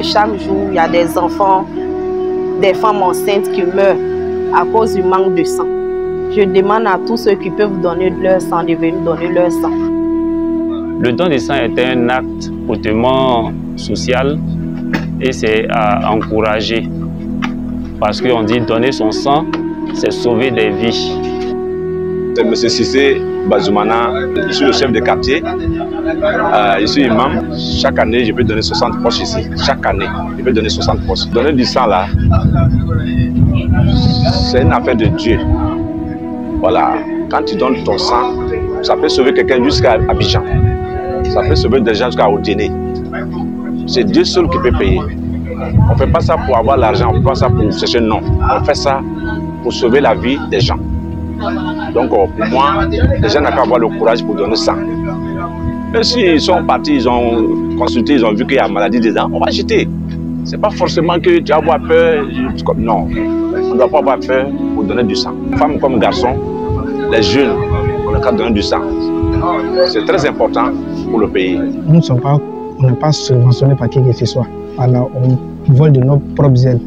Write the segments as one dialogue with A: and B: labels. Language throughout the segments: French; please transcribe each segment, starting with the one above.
A: Chaque jour, il y a des enfants, des femmes enceintes qui meurent à cause du manque de sang. Je demande à tous ceux qui peuvent donner leur sang de venir donner leur sang.
B: Le don de sang est un acte hautement social et c'est à encourager. Parce qu'on dit donner son sang, c'est sauver des vies.
C: C'est M. Cissé Bazoumana, je suis le chef de quartier, je suis imam. Chaque année, je peux donner 60 poches ici. Chaque année, je peux donner 60 poches. Donner du sang là, c'est une affaire de Dieu. Voilà, quand tu donnes ton sang, ça peut sauver quelqu'un jusqu'à Abidjan. Ça peut sauver des gens jusqu'à Odéné. C'est Dieu seul qui peut payer. On ne fait pas ça pour avoir l'argent, on ne fait pas ça pour chercher non. On fait ça pour sauver la vie des gens. Donc pour moi, les gens n'ont qu'à avoir le courage pour donner ça. Mais s'ils sont partis, ils ont consulté, ils ont vu qu'il y a une maladie dedans, on va jeter. Ce n'est pas forcément que tu vas avoir peur. Non, on ne doit pas avoir peur pour donner du sang. Femmes comme garçons, les jeunes, on n'a qu'à donner du sang. C'est très important pour le pays.
D: Nous on n'est pas subventionnés par qui que ce soit. Alors on vole de nos propres ailes.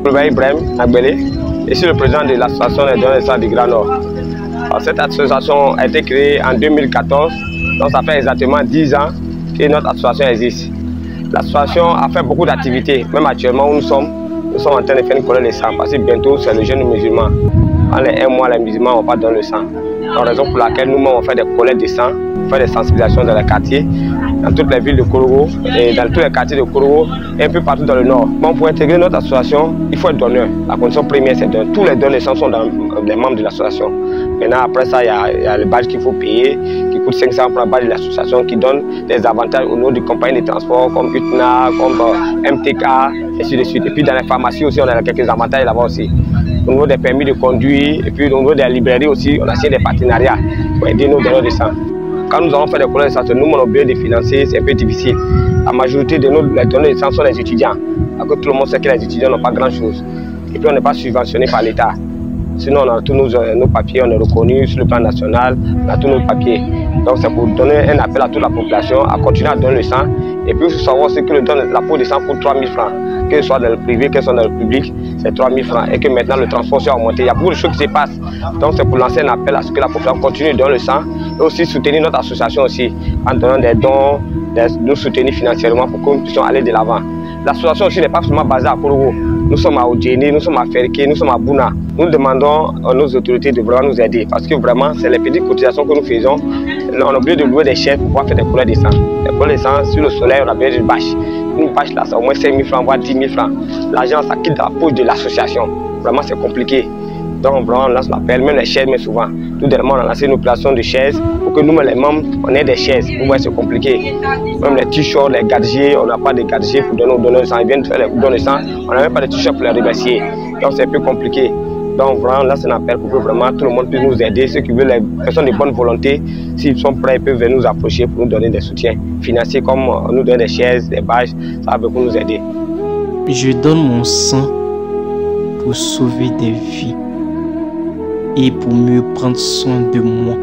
E: Je m'appelle Ibrahim Nagbele, je suis le président de l'association des dons de sang du Grand Nord. Alors, cette association a été créée en 2014, donc ça fait exactement 10 ans que notre association existe. L'association a fait beaucoup d'activités, même actuellement où nous sommes en train de faire une collecte de sang parce que bientôt c'est le jeûne musulman. En les 1 mois, les musulmans vont pas donner le sang. La raison pour laquelle nous on fait des collectes de sang, on fait des sensibilisations dans les quartiers, dans toutes les villes de Korogo et dans tous les quartiers de Korogo et un peu partout dans le nord. Bon, pour intégrer notre association, il faut être donneur. La condition première, c'est de tous les dons de sang sont dans les membres de l'association. Maintenant, après ça, il y a le badge qu'il faut payer, qui coûte 500 pour le badge de l'association, qui donne des avantages au nom de compagnies de transport comme UTNA, comme MTK, et ainsi de suite. Et puis dans les pharmacies aussi, on a quelques avantages là-bas aussi. Au niveau des permis de conduire, et puis au niveau des librairies aussi, on a signé des partenariats pour aider nos donneurs de sang. Quand nous avons fait des collectes de sang, nous, on a obligé de financer, c'est un peu difficile. La majorité de nos donneurs de sang sont les étudiants. Parce que tout le monde sait que les étudiants n'ont pas grand-chose. Et puis on n'est pas subventionné par l'État. Sinon, on a tous nos papiers, on est reconnu sur le plan national, on a tous nos papiers. Donc c'est pour donner un appel à toute la population à continuer à donner le sang. Et puis il faut savoir aussi que la peau de sang coûte 3 000 francs. Que ce soit dans le privé, que ce soit dans le public, c'est 3 000 francs. Et que maintenant le transport s'est augmenté. Il y a beaucoup de choses qui se passent. Donc c'est pour lancer un appel à ce que la population continue de donner le sang. Et aussi soutenir notre association aussi, en donnant des dons, nous soutenir financièrement pour que nous puissions aller de l'avant. L'association aussi n'est pas seulement basée à Korogo. Nous sommes à Odéné, nous sommes à Ferké, nous sommes à Bouna. Nous demandons à nos autorités de vraiment nous aider parce que vraiment, c'est les petites cotisations que nous faisons. On a oublié de louer des chaises pour pouvoir faire des collectes de sang. Les collectes de sang, sur le soleil, on a besoin d'une bâche. Une bâche là, c'est au moins 5 000 francs, voire 10 000 francs. L'argent, ça quitte dans la poche de l'association. Vraiment, c'est compliqué. Donc, vraiment, on lance l'appel, même les chaises, mais souvent. Tout dernièrement, on a lancé une opération de chaises pour que nous, les membres, on ait des chaises. Vous voyez, c'est compliqué. Même les t-shirts, les gadgets, on n'a pas de gadgets pour donner aux donneurs de sang. Ils viennent faire les dons de sang, on n'a même pas de t-shirts pour les remercier. Donc, c'est un peu compliqué. Donc, vraiment, là, c'est un appel pour que vraiment tout le monde puisse nous aider. Ceux qui veulent, les personnes de bonne volonté, s'ils sont prêts, ils peuvent venir nous approcher pour nous donner des soutiens financiers, comme nous donner des chaises, des badges. Ça va beaucoup nous aider.
F: Je donne mon sang pour sauver des vies et pour mieux prendre soin de moi.